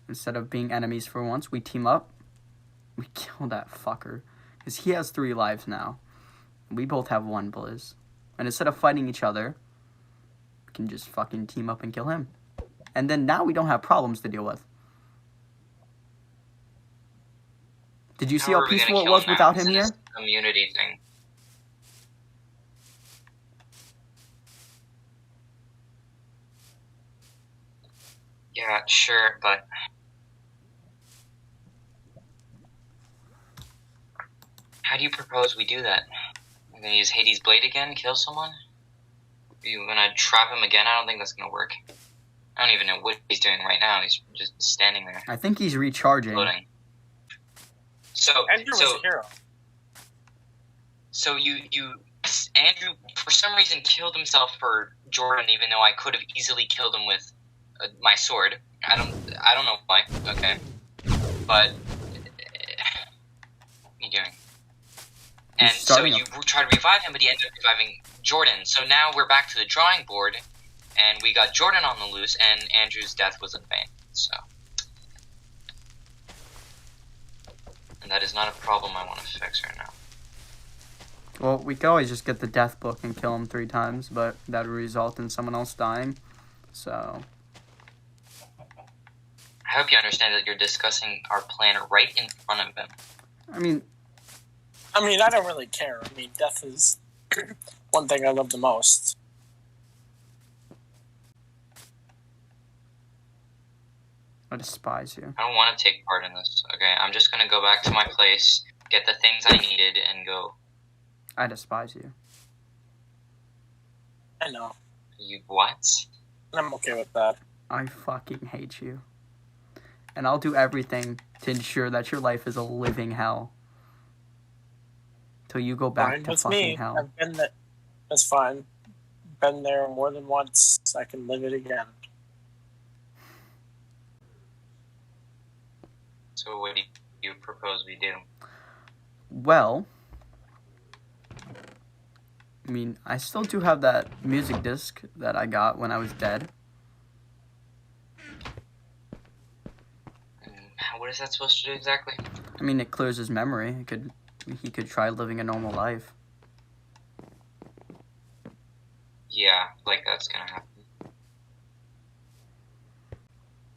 Instead of being enemies for once, we team up. We kill that fucker. Because he has 3 lives now. We both have 1, Blizz. And instead of fighting each other, we can just fucking team up and kill him. And then now we don't have problems to deal with. Did you see how peaceful it was without him here? Community thing. Yeah, sure, but... How do you propose we do that? We're gonna use Hades' Blade again, kill someone? Are you gonna trap him again? I don't think that's gonna work. I don't even know what he's doing right now. He's just standing there. I think he's recharging. Floating. Andrew was a hero. So Andrew, for some reason, killed himself for Jordan, even though I could have easily killed him with my sword. I don't know why. Okay, but what are you doing? And so you try to revive him, but he ended up reviving Jordan. So now we're back to the drawing board, and we got Jordan on the loose, and Andrew's death was in vain. So, and that is not a problem I want to fix right now. Well, we could always just get the death book and kill him 3 times, but that would result in someone else dying. So, I hope you understand that you're discussing our plan right in front of him. I mean, I don't really care. I mean, death is one thing I love the most. I despise you. I don't want to take part in this, okay? I'm just going to go back to my place, get the things I needed, and go. I despise you. I know. You what? I'm okay with that. I fucking hate you. And I'll do everything to ensure that your life is a living hell. Till you go back Fine to with fucking me. hell. I've been there. That's fine. Been there more than once. I can live it again. So what do you propose we do? Well, I mean, I still do have that music disc that I got when I was dead. What is that supposed to do exactly? I mean, it clears his memory. He could try living a normal life. Yeah, like that's gonna happen.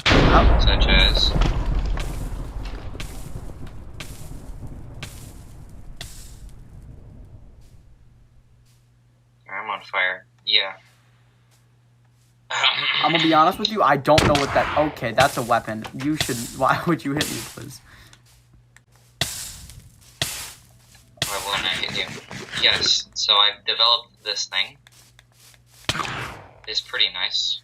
Oh. Such as... I'm on fire. Yeah. I'm gonna be honest with you, I don't know what that... Okay, that's a weapon. You should... Why would you hit me, please? Why won't I hit you? Yes, so I've developed this thing. It's pretty nice.